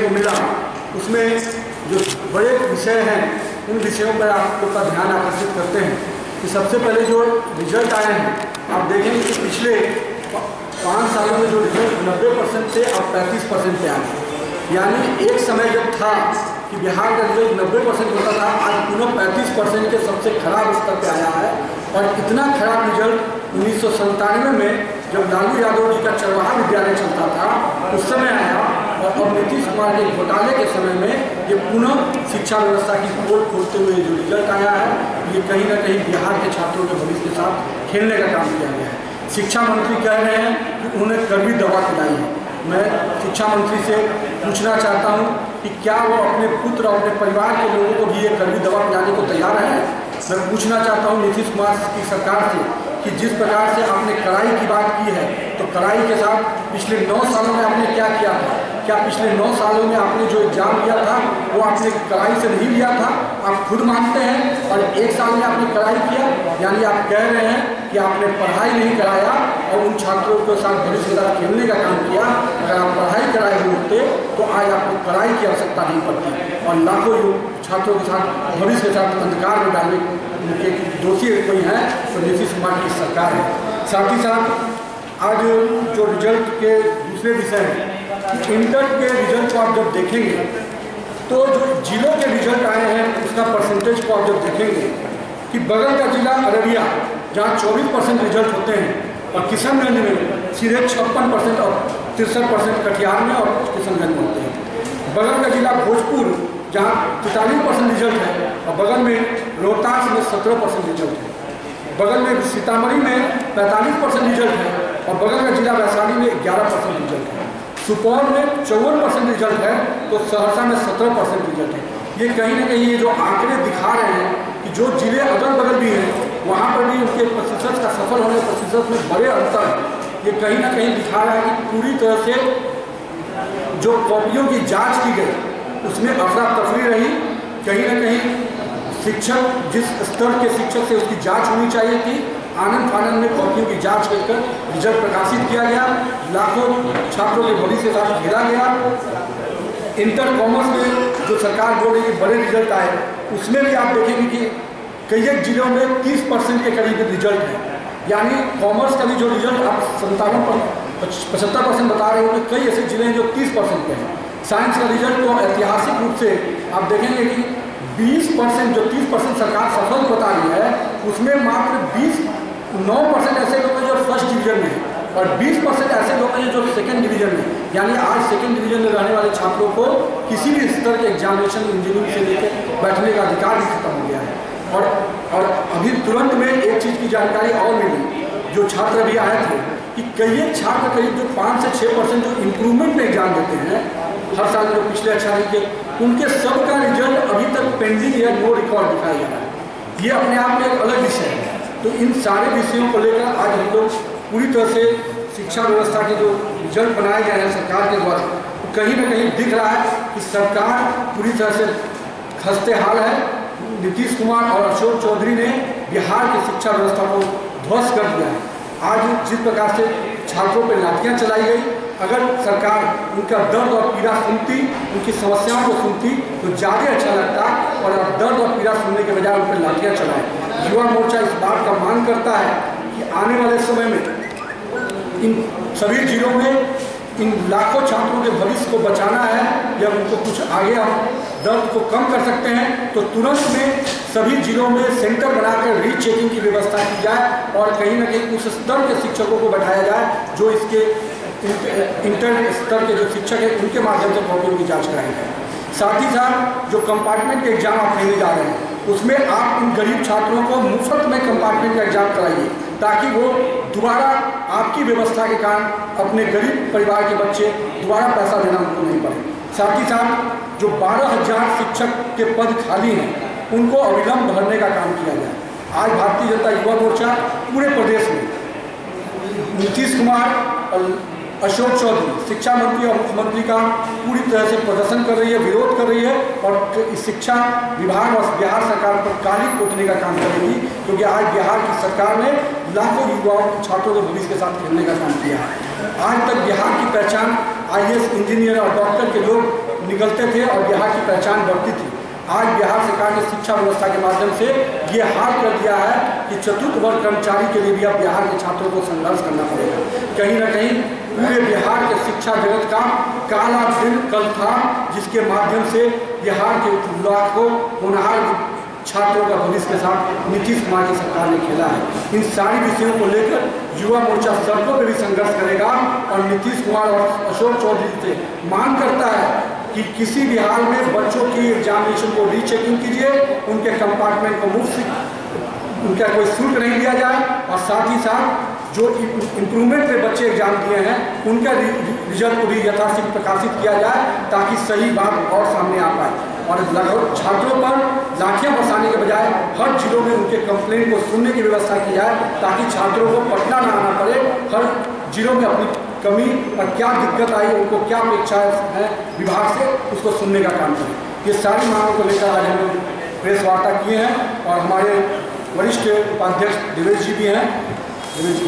को मिला उसमें जो बड़े विषय हैं उन विषयों पर आप लोग का ध्यान आकर्षित करते हैं कि सबसे पहले जो रिजल्ट आए हैं आप देखेंगे कि पिछले 5 सालों में जो रिजल्ट 90% से अब 35% पे आए। यानी एक समय जब था कि बिहार का रिजल्ट 90% होता था, आज पुनः 35% के सबसे खराब स्तर पे आया है। और इतना खराब रिजल्ट 1997 में जब लालू यादव जी का चरवाहा विद्यालय चलता था उस समय आया, और अब नीतीश कुमार के घोटाले के समय में ये पुनः शिक्षा व्यवस्था की पोल खोलते हुए जो रिजल्ट आया है, ये कहीं ना कहीं बिहार के छात्रों के भविष्य के साथ खेलने का काम किया गया है। शिक्षा मंत्री कह रहे हैं कि उन्होंने कड़वी दवा खिलाई है। मैं शिक्षा मंत्री से पूछना चाहता हूं कि क्या वो अपने पुत्र और अपने परिवार के लोगों को भी ये कड़वी दवा पिलाने को तैयार है। मैं पूछना चाहता हूं नीतीश कुमार की सरकार से कि जिस प्रकार से आपने कड़ाई की बात की है, तो कड़ाई के साथ पिछले 9 सालों में आपने क्या किया था? क्या पिछले 9 सालों में आपने जो एग्जाम लिया था वो आपने कड़ाई से नहीं लिया था? आप खुद मानते हैं। और 1 साल में आपने कड़ाई किया, यानी आप कह रहे हैं कि आपने पढ़ाई नहीं कराया और उन छात्रों के साथ भविष्य के साथ खेलने का काम किया। अगर आप पढ़ाई कराए हुए होते तो आज आपको कड़ाई की आवश्यकता नहीं पड़ती और लाखों छात्रों के साथ भविष्य के साथ अंधकार में डालने के दोषी कोई हैं तो नीतीश कुमार की सरकार है। साथ ही साथ आज जो रिजल्ट के दूसरे विषय हैं, इंटर के रिजल्ट को आप जब देखेंगे तो जो जिलों के रिजल्ट आए हैं उसका परसेंटेज को आप जब देखेंगे कि बगल का जिला अररिया जहाँ 24% रिजल्ट होते हैं और किशनगंज में सीधे 56% और 63% कटिहार में और किशनगंज में होते हैं। बगल का जिला भोजपुर जहाँ 43% रिजल्ट है और बगल में रोहतास में 17% रिजल्ट है। बगल में सीतामढ़ी में 45% रिजल्ट है और बगल का जिला वैशाली में 11% रिजल्ट है। सुपौल में 54% रिजल्ट है तो सहरसा में 17% रिजल्ट है। ये कहीं ना कहीं ये जो आंकड़े दिखा रहे हैं कि जो जिले अगल बगल भी हैं वहाँ पर भी उनके प्रतिशत का सफल होने प्रतिशत में बड़े अंतर है। ये कहीं ना कहीं दिखा रहा है कि पूरी तरह से जो कॉपियों की जांच की गई उसमें अफरा तफरी रही। कहीं ना कहीं शिक्षक जिस स्तर के शिक्षक से उसकी जांच होनी चाहिए थी, आनंद फानंद में कॉपियों की जांच कर रिजल्ट प्रकाशित किया गया। लाखों छात्रों के भविष्य के साथ खेला गया। इंटर कॉमर्स में जो सरकार बोल रही है बड़े रिजल्ट आए, उसमें भी आप देखेंगे कि कई एक जिलों में 30% के करीब रिजल्ट है। यानी कॉमर्स का भी जो रिजल्ट आप 75% बता रहे हो कि कई ऐसे जिले हैं जो 30% पे हैं। साइंस का रिजल्ट तो ऐतिहासिक रूप से आप देखेंगे कि 20% जो 30% सरकार सफल बता रही है उसमें मात्र 9% ऐसे लोग हैं जो फर्स्ट डिवीजन में हैं और 20% ऐसे लोग हैं जो सेकंड डिवीजन में। यानी आज सेकंड डिवीजन में रहने वाले छात्रों को किसी भी स्तर के एग्जामिनेशन इंजीनियरिंग से लेकर बैठने का अधिकार भी खत्म हो गया है। और अभी तुरंत में एक चीज़ की जानकारी और मिली, जो छात्र अभी आए थे कि कई छात्र करीब जो 5 से 6% जो इम्प्रूवमेंट में एग्जाम देते हैं हर साल जो पिछले अच्छा नहीं के उनके सबका रिजल्ट अभी तक पेंडिंग या नो रिकॉर्ड दिखाया जा रहा है। ये अपने आप में एक अलग विषय है। तो इन सारे विषयों को लेकर आज हम लोग पूरी तरह से शिक्षा व्यवस्था के जो रिजल्ट बनाए गए हैं सरकार के द्वारा, तो कहीं ना कहीं दिख रहा है कि सरकार पूरी तरह से खस्ते हाल है। नीतीश कुमार और अशोक चौधरी ने बिहार की शिक्षा व्यवस्था को ध्वस्त कर दिया है। आज जिस प्रकार से छात्रों पर लाठियाँ चलाई गई, अगर सरकार उनका दर्द और पीड़ा सुनती, उनकी समस्याओं को सुनती तो ज़्यादा अच्छा लगता, और अब दर्द और पीड़ा सुनने के बजाय उन पर लाठियाँ चलाएं। युवा मोर्चा इस बात का मांग करता है कि आने वाले समय में इन सभी जिलों में इन लाखों छात्रों के भविष्य को बचाना है या उनको कुछ आगे हम दर्द को कम कर सकते हैं तो तुरंत में सभी जिलों में सेंटर बनाकर रीचेकिंग की व्यवस्था की जाए और कहीं ना कहीं उस स्तर के शिक्षकों को बैठाया जाए जो इसके इंटर स्तर के जो शिक्षक हैं उनके माध्यम से कॉपियों की जांच कराई जाए। साथ ही साथ जो कंपार्टमेंट के एग्जाम आप लेने जा रहे हैं उसमें आप इन गरीब छात्रों को मुफ्त में कंपार्टमेंट का एग्जाम कराइए ताकि वो दोबारा आपकी व्यवस्था के कारण अपने गरीब परिवार के बच्चे दोबारा पैसा देना उनको नहीं पड़े। साथ ही साथ जो 12,000 शिक्षक के पद खाली हैं उनको अविलंब भरने का काम किया जाए। आज भारतीय जनता युवा मोर्चा पूरे प्रदेश में नीतीश कुमार और अशोक चौधरी शिक्षा मंत्री और मुख्यमंत्री का पूरी तरह से प्रदर्शन कर रही है, विरोध कर रही है और शिक्षा विभाग और बिहार सरकार पर काली पोतने का काम करेगी क्योंकि आज बिहार की सरकार ने लाखों युवाओं छात्रों के भविष्य के साथ खेलने का काम किया है। आज तक बिहार की पहचान IAS इंजीनियर और डॉक्टर के लोग निकलते थे और बिहार की पहचान बढ़ती थी। आज बिहार सरकार ने शिक्षा व्यवस्था के माध्यम से ये हाल कर दिया है कि चतुर्थ वर्ग कर्मचारी के लिए भी अब बिहार के छात्रों को संघर्ष करना पड़ेगा। कहीं ना कहीं पूरे बिहार के शिक्षा जगत का काला दिन कल था, जिसके माध्यम से बिहार के लाखों होनहार छात्रों का भविष्य के साथ नीतीश कुमार की सरकार ने खेला है। इन सारी विषयों को लेकर युवा मोर्चा सड़कों पर भी संघर्ष करेगा और नीतीश कुमार और अशोक चौधरी से मांग करता है कि किसी भी हाल में बच्चों की एग्जामिनेशन को रीचेकिंग कीजिए, उनके कंपार्टमेंट को मुफ्त उनका कोई शुल्क नहीं दिया जाए और साथ ही साथ जो इम्प्रूवमेंट पे बच्चे एग्जाम दिए हैं उनका रिजल्ट को भी यथाशीघ्र प्रकाशित किया जाए ताकि सही बात और सामने आ पाए। और छात्रों पर लाठियां बरसाने के बजाय हर जिलों में उनके कंप्लेंट को सुनने की व्यवस्था की जाए ताकि छात्रों को पटना ना आना पड़े। हर जिलों में अपनी कमी और क्या दिक्कत आई, उनको क्या अपेक्षा है विभाग से, उसको सुनने का काम करें। ये सारी मांगों को लेकर आज हम प्रेस वार्ता किए हैं और हमारे वरिष्ठ उपाध्यक्ष देवेश जी भी हैं। देवेश जी